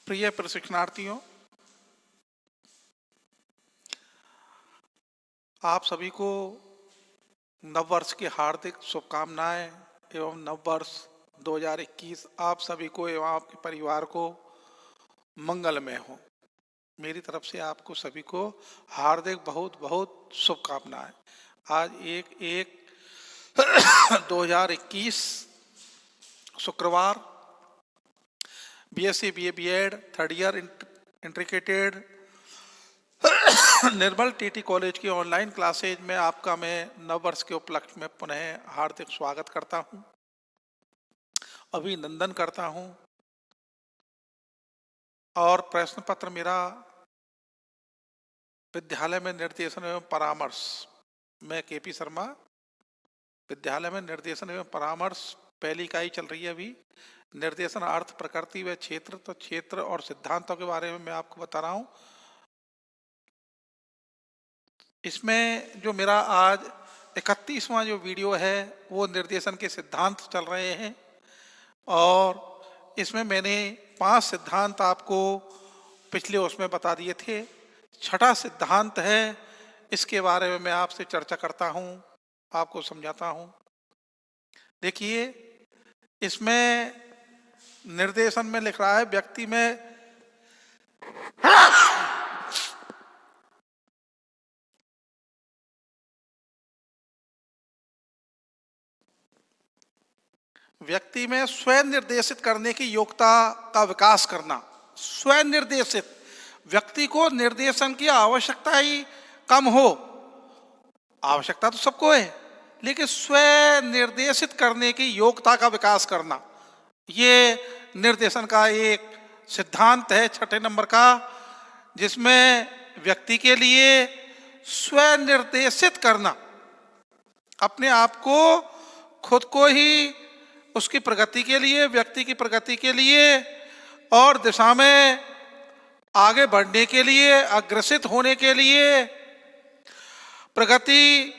प्रिय प्रशिक्षणार्थियों, आप सभी को नववर्ष की हार्दिक शुभकामनाएं एवं नववर्ष 2021 आप सभी को एवं आपके परिवार को मंगलमय हो। मेरी तरफ से आपको सभी को हार्दिक बहुत बहुत शुभकामनाएं। आज 1/1/2021 शुक्रवार BSc BA BEd third year integrated Nirmal TT college की ऑनलाइन क्लासेज में आपका मैं नववर्ष के उपलक्ष्य में पुनः हार्दिक स्वागत करता हूं, अभिनंदन करता हूं। और प्रश्न पत्र मेरा विद्यालय में निर्देशन एवं परामर्श, मैं KP शर्मा, विद्यालय में निर्देशन एवं परामर्श पहली इकाई चल रही है अभी। निर्देशन अर्थ, प्रकृति व क्षेत्र, तो क्षेत्र और सिद्धांतों के बारे में मैं आपको बता रहा हूं। इसमें जो मेरा आज 31वां जो वीडियो है वो निर्देशन के सिद्धांत चल रहे हैं और इसमें मैंने 5 सिद्धांत आपको पिछले उसमें बता दिए थे। छठा सिद्धांत है, इसके बारे में मैं आपसे चर्चा करता हूं, आपको समझाता हूं। देखिए, इसमें निर्देशन में लिख रहा है व्यक्ति में स्वयं निर्देशित करने की योग्यता का विकास करना। स्वयं निर्देशित, व्यक्ति को निर्देशन की आवश्यकता ही कम हो, आवश्यकता तो सबको है, लेकिन स्वयं निर्देशित करने की योग्यता का विकास करना, ये निर्देशन का एक सिद्धांत है छठे नंबर का, जिसमें व्यक्ति के लिए स्वयं निर्देशित करना, अपने आप को, खुद को ही उसकी प्रगति के लिए, व्यक्ति की प्रगति के लिए और दिशा में आगे बढ़ने के लिए, अग्रसित होने के लिए, प्रगति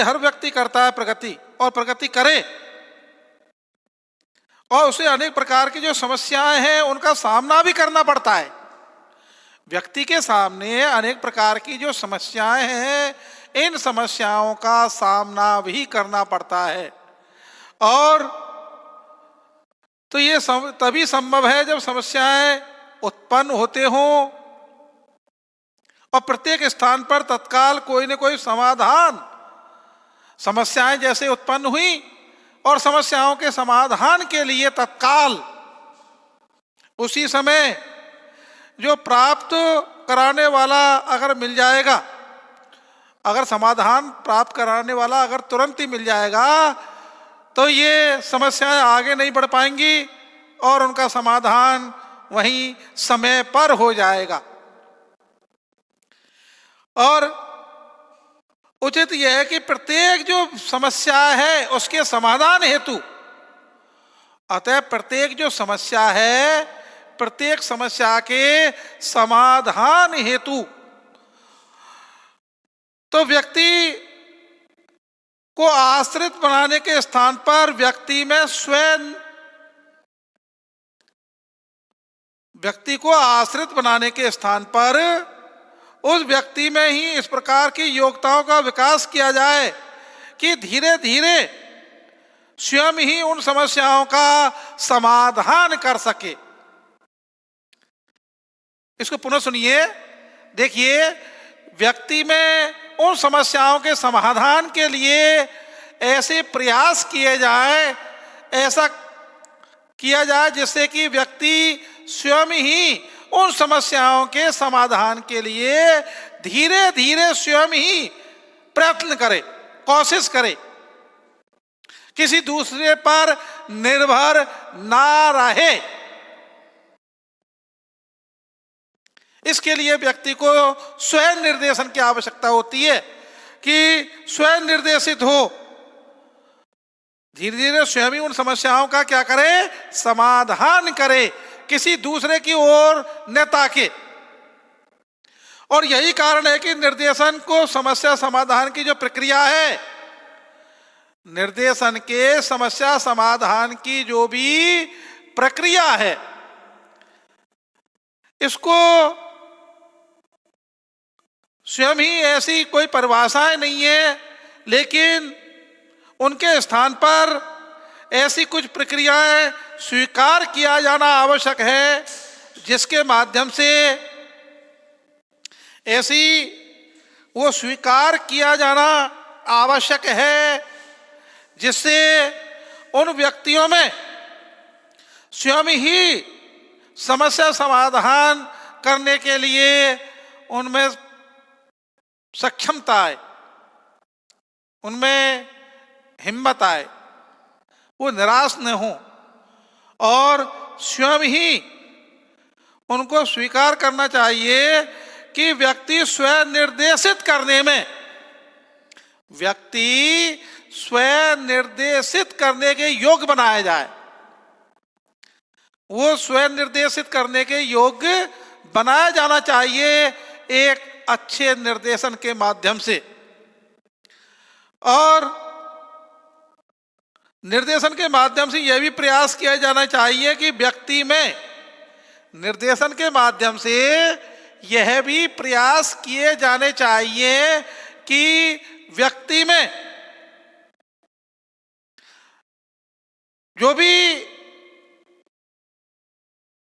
हर व्यक्ति करता है प्रगति, और प्रगति करे और उसे अनेक प्रकार की जो समस्याएं हैं उनका सामना भी करना पड़ता है। व्यक्ति के सामने अनेक प्रकार की जो समस्याएं हैं, इन समस्याओं का सामना भी करना पड़ता है। और तो ये तभी संभव है जब समस्याएं उत्पन्न होते हों और प्रत्येक स्थान पर तत्काल कोई न कोई समाधान, समस्याएं जैसे उत्पन्न हुई और समस्याओं के समाधान के लिए तत्काल उसी समय जो प्राप्त कराने वाला अगर मिल जाएगा, अगर समाधान प्राप्त कराने वाला अगर तुरंत ही मिल जाएगा, तो ये समस्याएं आगे नहीं बढ़ पाएंगी और उनका समाधान वहीं समय पर हो जाएगा। और उचित यह है कि प्रत्येक जो समस्या है उसके समाधान हेतु, अतः प्रत्येक जो समस्या है, प्रत्येक समस्या के समाधान हेतु तो व्यक्ति को आश्रित बनाने के स्थान पर व्यक्ति को आश्रित बनाने के स्थान पर उस व्यक्ति में ही इस प्रकार की योग्यताओं का विकास किया जाए कि धीरे धीरे स्वयं ही उन समस्याओं का समाधान कर सके। इसको पुनः सुनिए। देखिए, व्यक्ति में उन समस्याओं के समाधान के लिए ऐसे प्रयास किए जाए, ऐसा किया जाए जिससे कि व्यक्ति स्वयं ही उन समस्याओं के समाधान के लिए धीरे धीरे स्वयं ही प्रयत्न करे, कोशिश करे, किसी दूसरे पर निर्भर ना रहे। इसके लिए व्यक्ति को स्वयं निर्देशन की आवश्यकता होती है कि स्वयं निर्देशित हो, धीरे धीरे स्वयं ही उन समस्याओं का क्या करे, समाधान करे, किसी दूसरे की ओर न ताके। और यही कारण है कि निर्देशन को समस्या समाधान की जो प्रक्रिया है, निर्देशन के समस्या समाधान की जो भी प्रक्रिया है, इसको स्वयं ही ऐसी कोई परिभाषाएं नहीं है, लेकिन उनके स्थान पर ऐसी कुछ प्रक्रियाएं स्वीकार किया जाना आवश्यक है, जिसके माध्यम से ऐसी वो स्वीकार किया जाना आवश्यक है जिससे उन व्यक्तियों में स्वयं ही समस्या समाधान करने के लिए उनमें सक्षमता आए, उनमें हिम्मत आए, वो निराश न हो और स्वयं ही उनको स्वीकार करना चाहिए कि व्यक्ति स्वयं निर्देशित करने में, व्यक्ति स्वयं निर्देशित करने के योग्य बनाया जाए, वो स्वयं निर्देशित करने के योग्य बनाया जाना चाहिए एक अच्छे निर्देशन के माध्यम से। और निर्देशन के माध्यम से यह भी प्रयास किया जाना चाहिए कि व्यक्ति में, निर्देशन के माध्यम से यह भी प्रयास किए जाने चाहिए कि व्यक्ति में जो भी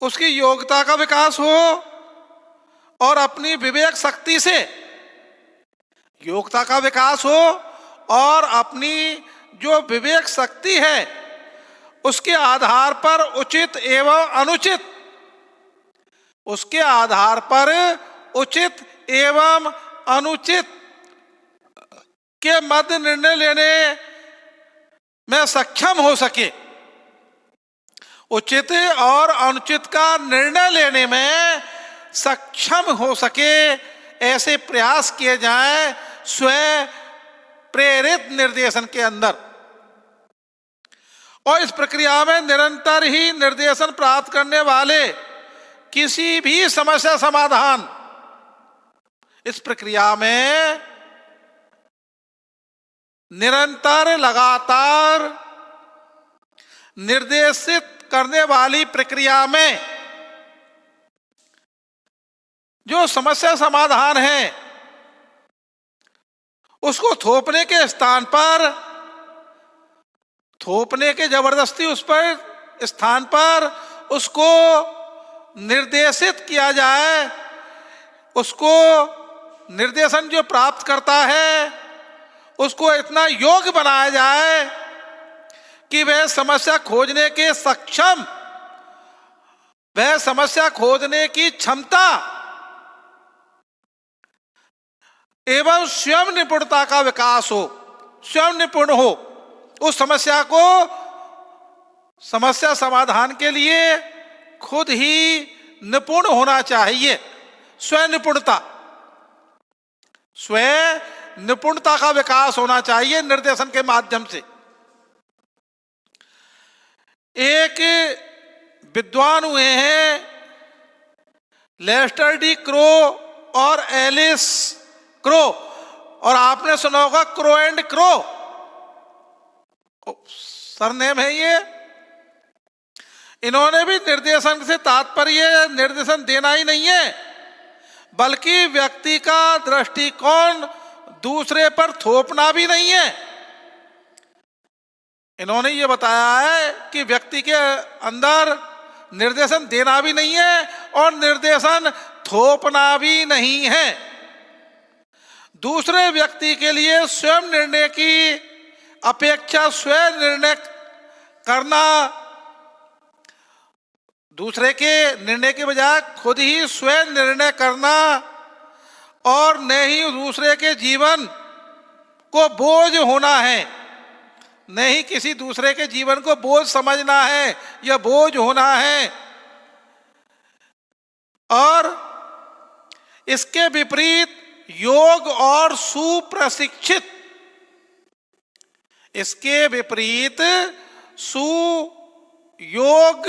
उसकी योग्यता का विकास हो और अपनी विवेक शक्ति से योग्यता का विकास हो और अपनी जो विवेक शक्ति है उसके आधार पर उचित एवं अनुचित, उसके आधार पर उचित एवं अनुचित के मध्य निर्णय लेने में सक्षम हो सके, उचित और अनुचित का निर्णय लेने में सक्षम हो सके, ऐसे प्रयास किए जाएं स्वयं प्रेरित निर्देशन के अंदर। और इस प्रक्रिया में निरंतर ही निर्देशन प्राप्त करने वाले किसी भी समस्या समाधान, इस प्रक्रिया में निरंतर लगातार निर्देशित करने वाली प्रक्रिया में जो समस्या समाधान है उसको थोपने के स्थान पर, थोपने के जबरदस्ती उस पर स्थान पर उसको निर्देशित किया जाए, उसको निर्देशन जो प्राप्त करता है उसको इतना योग्य बनाया जाए कि वह समस्या खोजने के सक्षम, वह समस्या खोजने की क्षमता एवं स्वयं निपुणता का विकास हो, स्वयं निपुण हो, उस समस्या को, समस्या समाधान के लिए खुद ही निपुण होना चाहिए। स्वयं निपुणता, स्वयं निपुणता का विकास होना चाहिए निर्देशन के माध्यम से। एक विद्वान हुए हैं लेस्टर डी क्रो और एलिस क्रो, और आपने सुना होगा क्रो एंड क्रो, सरनेम है ये। इन्होंने भी निर्देशन से तात्पर्य निर्देशन देना ही नहीं है, बल्कि व्यक्ति का दृष्टिकोण दूसरे पर थोपना भी नहीं है। इन्होंने ये बताया है कि व्यक्ति के अंदर निर्देशन देना भी नहीं है और निर्देशन थोपना भी नहीं है। दूसरे व्यक्ति के लिए स्वयं निर्णय की अपेक्षा स्वयं निर्णय करना, दूसरे के निर्णय के बजाय खुद ही स्वयं निर्णय करना और न ही दूसरे के जीवन को बोझ होना है, न ही किसी दूसरे के जीवन को बोझ समझना है या बोझ होना है। और इसके विपरीत योग और सुप्रशिक्षित, इसके विपरीत सुयोग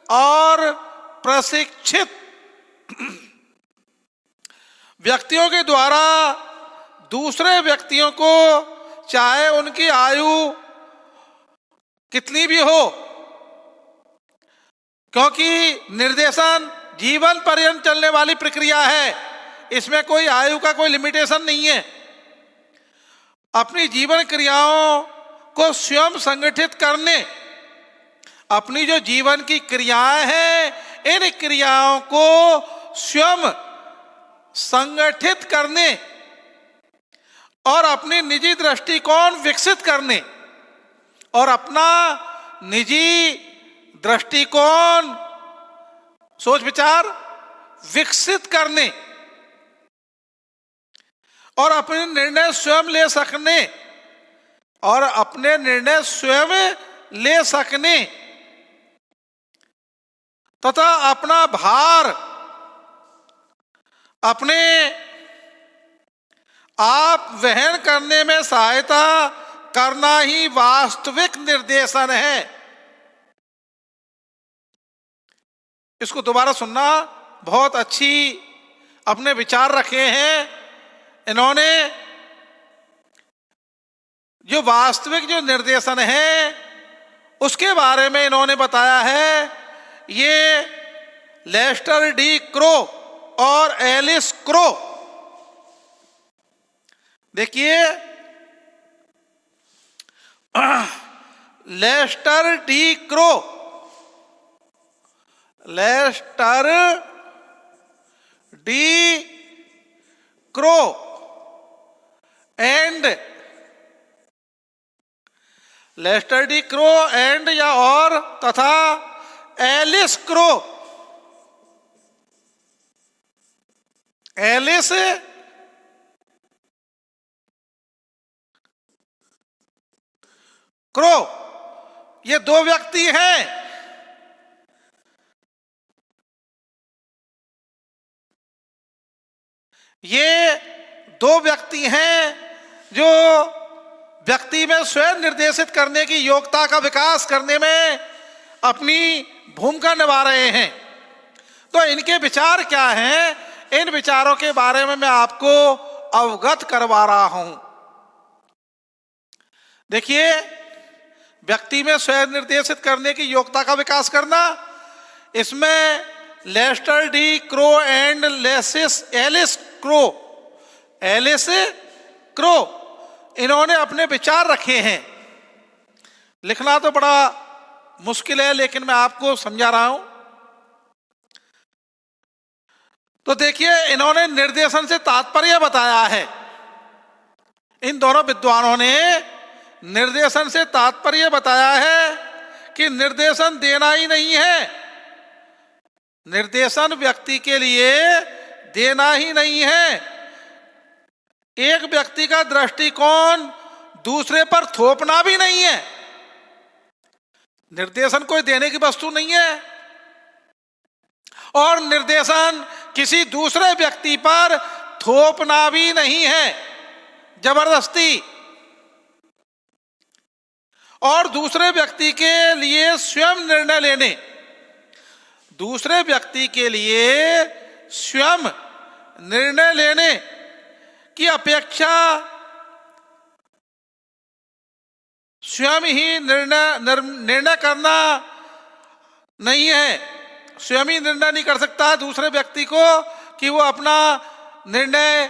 और प्रशिक्षित व्यक्तियों के द्वारा दूसरे व्यक्तियों को, चाहे उनकी आयु कितनी भी हो, क्योंकि निर्देशन जीवन पर्यंत चलने वाली प्रक्रिया है। इसमें कोई आयु का कोई लिमिटेशन नहीं है। अपनी जीवन क्रियाओं को स्वयं संगठित करने, अपनी जो जीवन की क्रियाएं हैं इन क्रियाओं को स्वयं संगठित करने और अपनी निजी दृष्टिकोण विकसित करने और अपना निजी दृष्टिकोण सोच विचार विकसित करने और अपने निर्णय स्वयं ले सकने और अपने निर्णय स्वयं ले सकने तथा अपना भार अपने आप वहन करने में सहायता करना ही वास्तविक निर्देशन है। इसको दोबारा सुनना, बहुत अच्छी अपने विचार रखे हैं इन्होंने। जो वास्तविक जो निर्देशन है उसके बारे में इन्होंने बताया है। ये लेस्टर डी क्रो और एलिस क्रो, देखिए Lester D Crow, Lester D Crow and Lester D Crow and या और तथा एलिस क्रो, एलिस क्रो, ये दो व्यक्ति हैं। ये दो व्यक्ति हैं जो व्यक्ति में स्वयं निर्देशित करने की योग्यता का विकास करने में अपनी भूमिका निभा रहे हैं। तो इनके विचार क्या हैं, इन विचारों के बारे में मैं आपको अवगत करवा रहा हूं। देखिए, व्यक्ति में स्वयं निर्देशित करने की योग्यता का विकास करना, इसमें Lester D Crow and Alice Crow इन्होंने अपने विचार रखे हैं। लिखना तो बड़ा मुश्किल है लेकिन मैं आपको समझा रहा हूं। तो देखिए, इन्होंने निर्देशन से तात्पर्य बताया है। इन दोनों विद्वानों ने निर्देशन से तात्पर्य बताया है कि निर्देशन देना ही नहीं है, निर्देशन व्यक्ति के लिए देना ही नहीं है। एक व्यक्ति का दृष्टिकोण दूसरे पर थोपना भी नहीं है। निर्देशन कोई देने की वस्तु नहीं है और निर्देशन किसी दूसरे व्यक्ति पर थोपना भी नहीं है जबरदस्ती। और दूसरे व्यक्ति के लिए स्वयं निर्णय लेने, दूसरे व्यक्ति के लिए स्वयं निर्णय लेने की अपेक्षा स्वयं ही निर्णय करना नहीं है। स्वयं ही निर्णय नहीं कर सकता दूसरे व्यक्ति को कि वो अपना निर्णय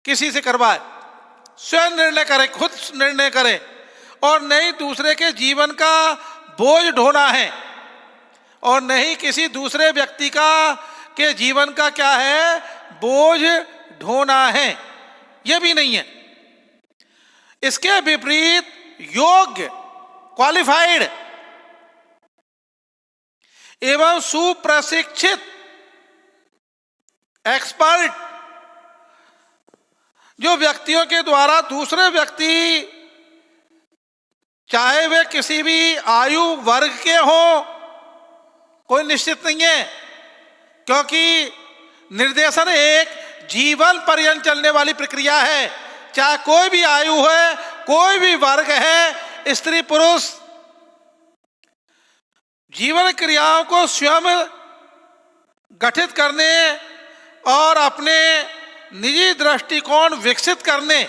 किसी से करवाए। स्वयं निर्णय करे, खुद निर्णय करे और नहीं दूसरे के जीवन का बोझ ढोना है और नहीं किसी दूसरे व्यक्ति का के जीवन का क्या है, बोझ ढोना है, यह भी नहीं है। इसके विपरीत योग्य, क्वालिफाइड एवं सुप्रशिक्षित एक्सपर्ट जो व्यक्तियों के द्वारा दूसरे व्यक्ति चाहे वे किसी भी आयु वर्ग के हों, कोई निश्चित नहीं है, क्योंकि निर्देशन एक जीवन पर्यंत चलने वाली प्रक्रिया है। चाहे कोई भी आयु है, कोई भी वर्ग है, स्त्री पुरुष, जीवन क्रियाओं को स्वयं गठित करने और अपने निजी दृष्टिकोण विकसित करने,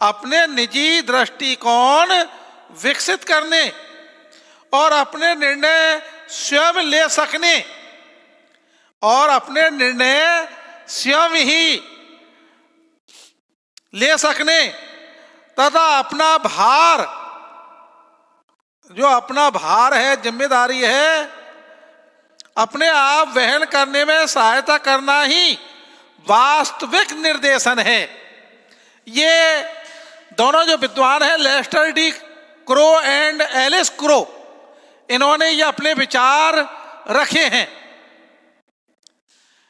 अपने निजी दृष्टिकोण विकसित करने और अपने निर्णय स्वयं ले सकने और अपने निर्णय स्वयं ही ले सकने तथा अपना भार, जो अपना भार है, जिम्मेदारी है, अपने आप वहन करने में सहायता करना ही वास्तविक निर्देशन है। ये दोनों जो विद्वान हैं, Lester D Crow and Alice Crow, इन्होंने ये अपने विचार रखे हैं।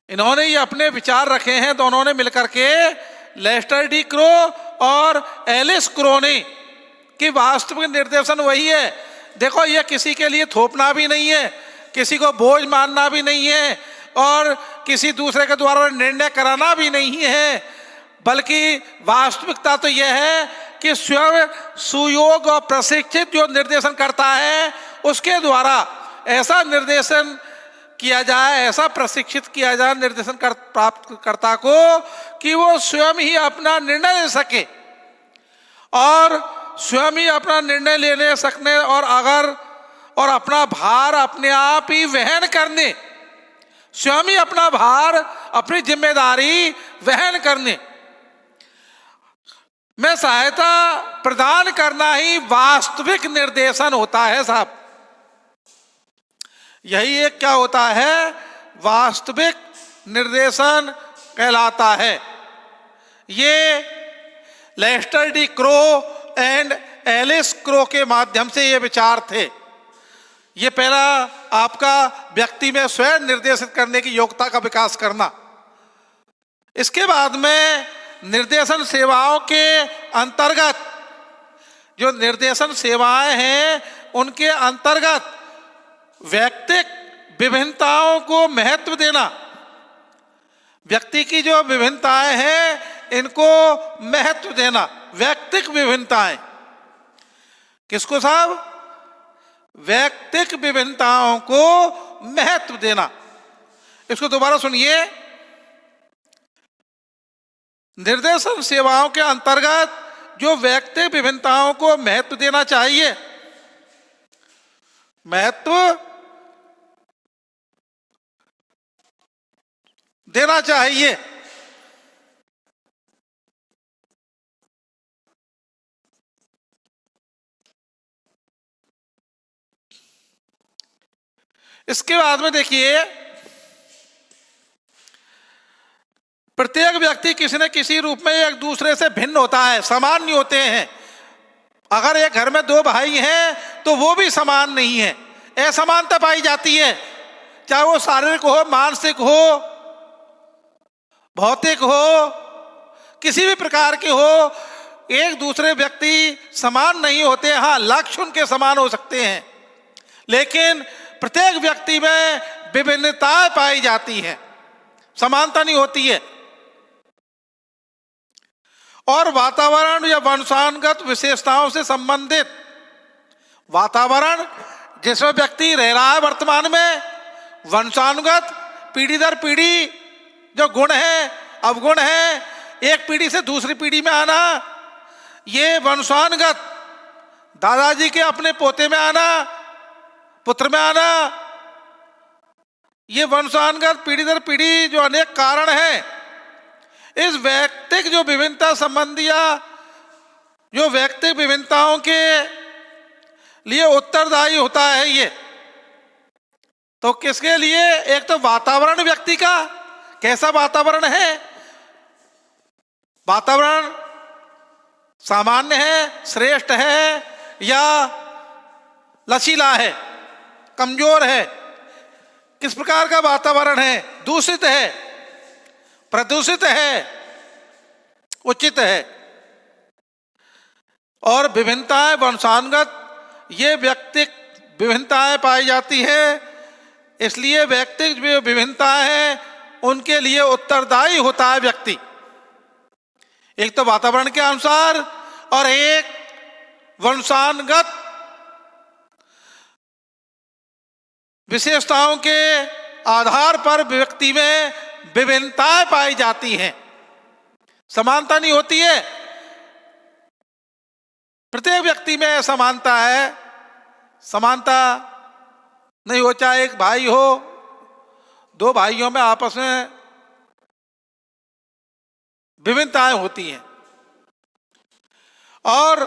इन्होंने ये अपने विचार रखे हैं दोनों ने मिलकर के, लेस्टर डी क्रो और एलिस क्रो ने, कि वास्तविक निर्देशन वही है। देखो, ये किसी के लिए थोपना भी नहीं है, किसी को बोझ मानना भी नहीं है और किसी दूसरे के द्वारा निर्णय कराना भी नहीं है, बल्कि वास्तविकता तो यह है कि स्वयं सुयोग और प्रशिक्षित जो निर्देशन करता है उसके द्वारा ऐसा निर्देशन किया जाए, ऐसा प्रशिक्षित किया जाए निर्देशन प्राप्तकर्ता को कि वो स्वयं ही अपना निर्णय ले सके और स्वयं ही अपना निर्णय लेने सकने और अपना भार अपने आप ही वहन करने, स्वयं ही अपना भार, अपनी जिम्मेदारी वहन करने में सहायता प्रदान करना ही वास्तविक निर्देशन होता है साहब। यही एक क्या होता है, वास्तविक निर्देशन कहलाता है। ये Lester D Crow and Alice Crow के माध्यम से ये विचार थे। ये पहला आपका व्यक्ति में स्वयं निर्देशित करने की योग्यता का विकास करना। इसके बाद में निर्देशन सेवाओं के अंतर्गत, जो निर्देशन सेवाएं हैं उनके अंतर्गत व्यक्तिक विभिन्नताओं को महत्व देना। व्यक्ति की जो विभिन्नताएं हैं इनको महत्व देना। व्यक्तिक विभिन्नताएं किसको साहब? व्यक्तिक विभिन्नताओं को महत्व देना। इसको दोबारा सुनिए। निर्देशन सेवाओं के अंतर्गत जो व्यक्तिक विभिन्नताओं को महत्व देना चाहिए, महत्व देना चाहिए। इसके बाद में देखिए, प्रत्येक व्यक्ति किसी न किसी रूप में एक दूसरे से भिन्न होता है, समान नहीं होते हैं। अगर एक घर में दो भाई हैं तो वो भी समान नहीं है, असमानता पाई जाती है, चाहे वो शारीरिक हो, मानसिक हो, भौतिक हो, किसी भी प्रकार के हो। एक दूसरे व्यक्ति समान नहीं होते। हाँ, लक्ष्य उनके समान हो सकते हैं, लेकिन प्रत्येक व्यक्ति में विभिन्नताएं पाई जाती हैं, समानता नहीं होती है। और वातावरण या वंशानुगत विशेषताओं से संबंधित वातावरण जिसमें व्यक्ति रह रहा है वर्तमान में, वंशानुगत पीढ़ी दर पीढ़ी जो गुण है, अवगुण है, एक पीढ़ी से दूसरी पीढ़ी में आना, ये वंशानुगत, दादाजी के अपने पोते में आना, पुत्र में आना, ये वंशानुगत पीढ़ी दर पीढ़ी जो अनेक कारण है, इस व्यक्तिक जो विभिन्नता संबंधिया जो व्यक्तिक विभिन्नताओं के लिए उत्तरदायी होता है। ये तो किसके लिए? एक तो वातावरण, व्यक्ति का कैसा वातावरण है, वातावरण सामान्य है, श्रेष्ठ है या लचीला है, कमजोर है, किस प्रकार का वातावरण है, दूषित है, प्रदूषित है, उचित है। और विभिन्नताएं वंशानुगत, ये व्यक्तिक विभिन्नताएं पाई जाती है, इसलिए व्यक्तिक जो विभिन्नताएं हैं उनके लिए उत्तरदायी होता है व्यक्ति, एक तो वातावरण के अनुसार और एक वंशानुगत विशेषताओं के आधार पर व्यक्ति में विभिन्नताएं पाई जाती हैं, समानता नहीं होती है। प्रत्येक व्यक्ति में समानता है, समानता नहीं हो, चाहे एक भाई हो, दो भाइयों में आपस में विभिन्नताएं होती हैं। और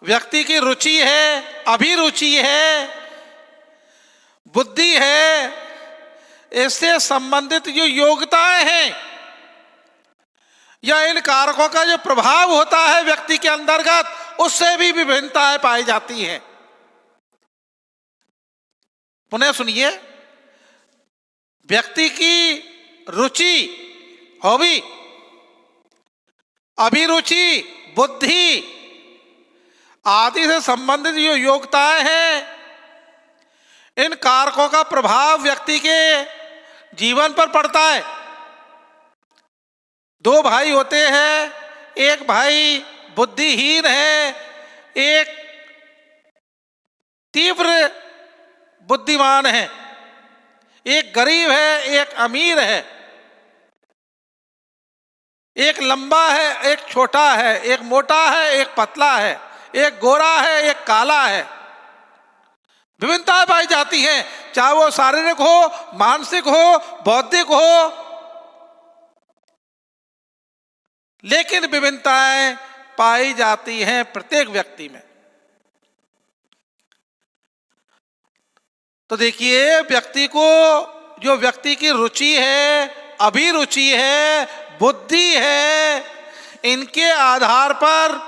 व्यक्ति की रुचि है, अभिरुचि है, बुद्धि है, इससे संबंधित जो योग्यताएं हैं या इन कारकों का जो प्रभाव होता है व्यक्ति के अंतर्गत, उससे भी विभिन्नताएं पाई जाती हैं। पुनः सुनिए, व्यक्ति की रुचि, हॉबी, अभिरुचि, बुद्धि आदि से संबंधित जो योग्यताएं हैं, इन कारकों का प्रभाव व्यक्ति के जीवन पर पड़ता है। दो भाई होते हैं, एक भाई बुद्धिहीन है, एक तीव्र बुद्धिमान है, एक गरीब है, एक अमीर है, एक लंबा है, एक छोटा है, एक मोटा है, एक पतला है, एक गोरा है, एक काला है। विभिन्नताएं पाई जाती हैं, चाहे वो शारीरिक हो, मानसिक हो, बौद्धिक हो, लेकिन विभिन्नताएं पाई जाती हैं प्रत्येक व्यक्ति में। तो देखिए, व्यक्ति को, जो व्यक्ति की रुचि है, अभिरुचि है, बुद्धि है, इनके आधार पर,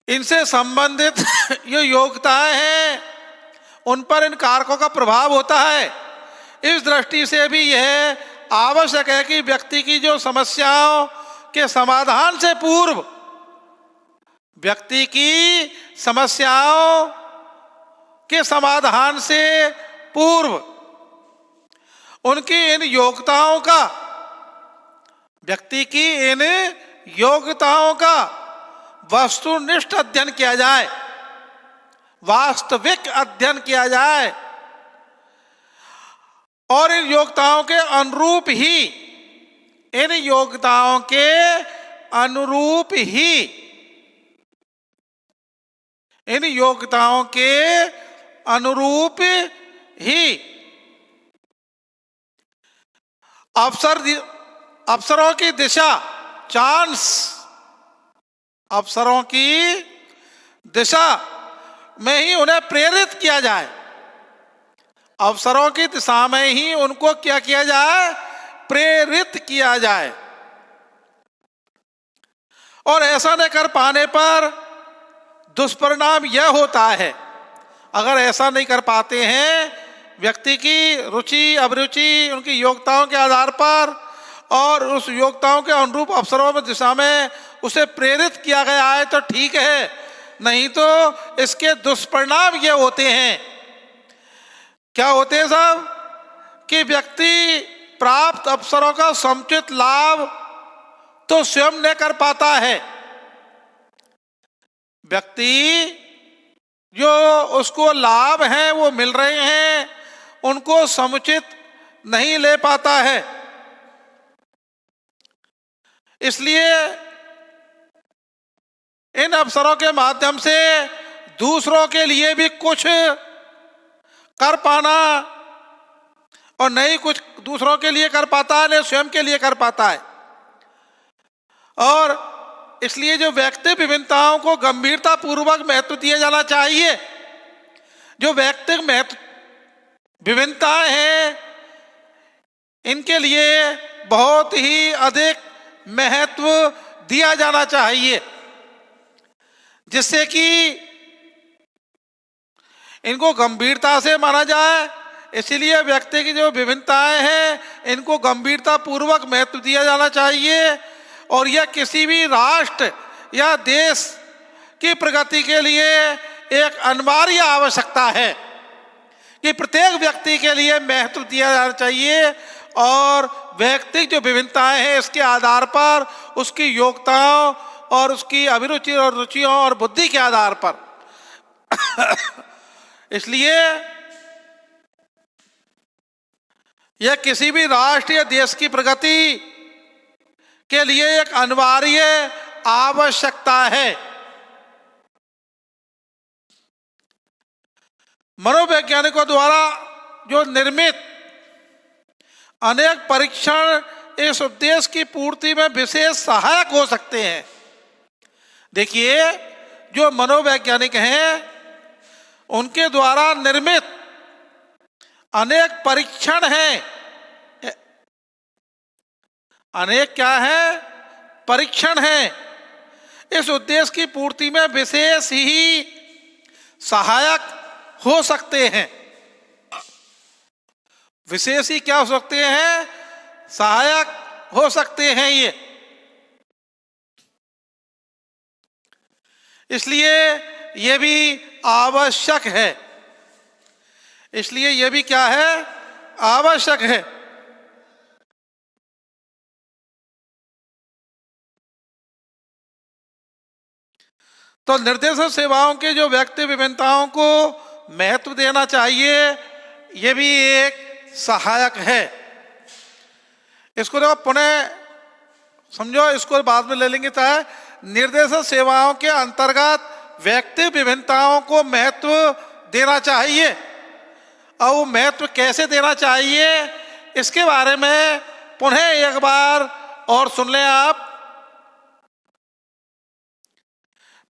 इनसे संबंधित जो योग्यताएं हैं, उन पर इन कारकों का प्रभाव होता है। इस दृष्टि से भी यह आवश्यक है कि व्यक्ति की जो समस्याओं के समाधान से पूर्व, व्यक्ति की समस्याओं के समाधान से पूर्व उनकी इन योग्यताओं का, व्यक्ति की इन योग्यताओं का वस्तुनिष्ठ अध्ययन किया जाए, वास्तविक अध्ययन किया जाए, और इन योग्यताओं के अनुरूप ही, इन योग्यताओं के अनुरूप ही, इन योग्यताओं के अनुरूप ही अवसरों की दिशा, चांस, अवसरों की दिशा में ही उन्हें प्रेरित किया जाए। अवसरों की दिशा में ही उनको क्या किया जाए? प्रेरित किया जाए। और ऐसा न कर पाने पर दुष्परिणाम यह होता है, अगर ऐसा नहीं कर पाते हैं, व्यक्ति की रुचि, अभिरुचि, उनकी योग्यताओं के आधार पर और उस योग्यताओं के अनुरूप अवसरों में दिशा में उसे प्रेरित किया गया है तो ठीक है, नहीं तो इसके दुष्परिणाम ये होते हैं। क्या होते हैं साहब? कि व्यक्ति प्राप्त अवसरों का समुचित लाभ तो स्वयं न कर पाता है, व्यक्ति जो उसको लाभ हैं वो मिल रहे हैं, उनको समुचित नहीं ले पाता है। इसलिए इन अवसरों के माध्यम से दूसरों के लिए भी कुछ कर पाना, और नहीं कुछ दूसरों के लिए कर पाता है, नहीं स्वयं के लिए कर पाता है। और इसलिए जो व्यक्ति विभिन्नताओं को गंभीरता पूर्वक महत्व दिया जाना चाहिए। जो व्यक्तिगत महत्व विभिन्नताएं हैं, इनके लिए बहुत ही अधिक महत्व दिया जाना चाहिए, जिससे कि इनको गंभीरता से माना जाए। इसीलिए व्यक्ति की जो विभिन्नताएं हैं, इनको गंभीरता पूर्वक महत्व दिया जाना चाहिए। और यह किसी भी राष्ट्र या देश की प्रगति के लिए एक अनिवार्य आवश्यकता है कि प्रत्येक व्यक्ति के लिए महत्व दिया जाना चाहिए, और व्यक्ति जो विभिन्नताएं हैं इसके आधार पर उसकी योग्यताओं और उसकी अभिरुचि और रुचियों और बुद्धि के आधार पर इसलिए यह किसी भी राष्ट्र या देश की प्रगति के लिए एक अनिवार्य आवश्यकता है। मनोवैज्ञानिकों द्वारा जो निर्मित अनेक परीक्षण इस उद्देश्य की पूर्ति में विशेष सहायक हो सकते हैं। देखिए, जो मनोवैज्ञानिक हैं उनके द्वारा निर्मित अनेक परीक्षण हैं, अनेक क्या है, परीक्षण हैं, इस उद्देश्य की पूर्ति में विशेष ही सहायक हो सकते हैं। विशेष ही क्या हो सकते हैं, सहायक हो सकते हैं ये। इसलिए ये भी आवश्यक है, इसलिए ये भी क्या है, आवश्यक है। तो निर्देशन सेवाओं के जो व्यक्ति विभिन्नताओं को महत्व देना चाहिए, ये भी एक सहायक है। इसको देखो पुनः समझो, इसको बाद में ले लेंगे। चाहे निर्देशन सेवाओं के अंतर्गत व्यक्ति विभिन्नताओं को महत्व देना चाहिए, और वो महत्व कैसे देना चाहिए इसके बारे में पुनः एक बार और सुन लें आप।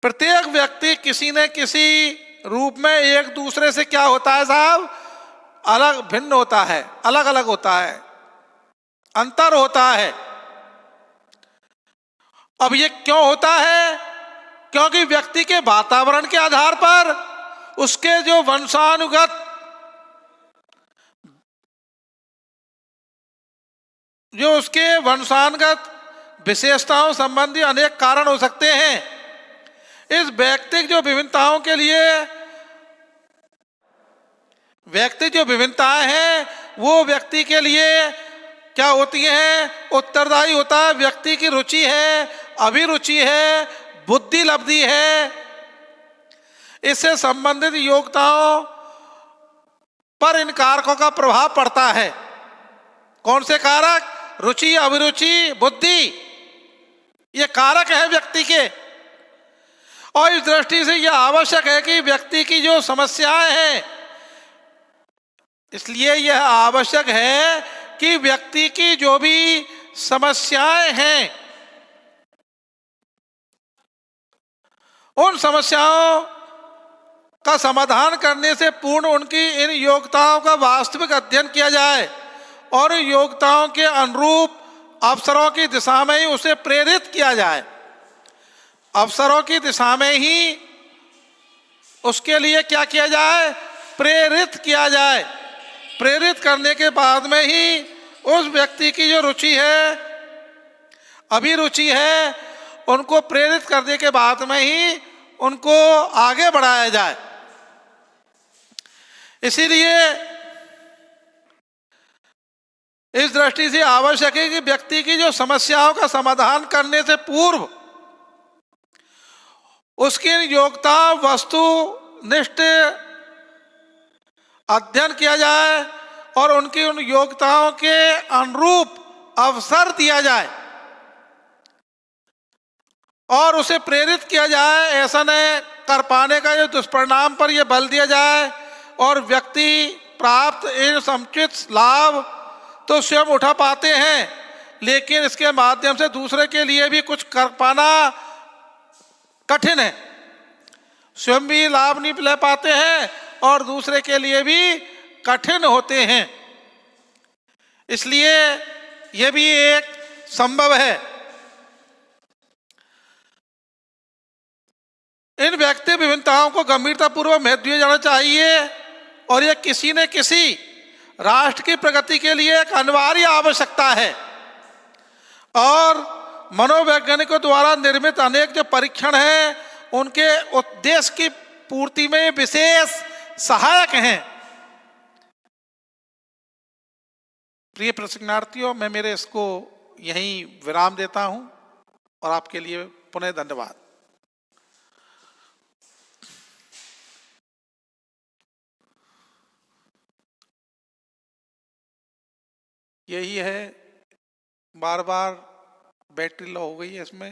प्रत्येक व्यक्ति किसी न किसी रूप में एक दूसरे से क्या होता है साहब, अलग भिन्न होता है, अलग अलग होता है, अंतर होता है। अब ये क्यों होता है? क्योंकि व्यक्ति के वातावरण के आधार पर उसके जो वंशानुगत विशेषताओं संबंधी अनेक कारण हो सकते हैं। इस व्यक्तिक जो विभिन्नताओं के लिए व्यक्ति जो विभिन्नताएं हैं वो व्यक्ति के लिए क्या होती हैं, उत्तरदायी होता है। व्यक्ति की रुचि है, अभिरुचि है, बुद्धि लब्धि है, इससे संबंधित योग्यताओं पर इन कारकों का प्रभाव पड़ता है। कौन से कारक? रुचि, अभिरुचि, बुद्धि, ये कारक है व्यक्ति के। और इस दृष्टि से यह आवश्यक है कि व्यक्ति की जो समस्याएं हैं, इसलिए यह आवश्यक है कि व्यक्ति की जो भी समस्याएं हैं उन समस्याओं का समाधान करने से पूर्ण उनकी इन योग्यताओं का वास्तविक अध्ययन किया जाए और योग्यताओं के अनुरूप अवसरों की दिशा में ही उसे प्रेरित किया जाए। अवसरों की दिशा में ही उसके लिए क्या किया जाए? प्रेरित किया जाए। प्रेरित करने के बाद में ही उस व्यक्ति की जो रुचि है, अभिरुचि है, उनको प्रेरित करने के बाद में ही उनको आगे बढ़ाया जाए। इसीलिए इस दृष्टि से आवश्यक है कि व्यक्ति की जो समस्याओं का समाधान करने से पूर्व उसकी योग्यता वस्तुनिष्ठ अध्ययन किया जाए और उनकी उन योग्यताओं के अनुरूप अवसर दिया जाए और उसे प्रेरित किया जाए। ऐसा नहीं कर पाने का जो दुष्परिणाम पर यह बल दिया जाए और व्यक्ति प्राप्त इन समुचित लाभ तो स्वयं उठा पाते हैं, लेकिन इसके माध्यम से दूसरे के लिए भी कुछ कर पाना कठिन है। स्वयं भी लाभ नहीं ले पाते हैं और दूसरे के लिए भी कठिन होते हैं। इसलिए यह भी एक संभव है। इन व्यक्ति विभिन्नताओं को गंभीरतापूर्वक महत्व दिया जाना चाहिए और यह किसी न किसी राष्ट्र की प्रगति के लिए एक अनिवार्य आवश्यकता है। और मनोवैज्ञानिकों द्वारा निर्मित अनेक जो परीक्षण हैं उनके उद्देश्य की पूर्ति में विशेष सहायक हैं। प्रिय प्रशिक्षणार्थियों, मैं मेरे इसको यहीं विराम देता हूं और आपके लिए पुनः धन्यवाद। यही है, बार बार बैटरी लो हो गई है इसमें।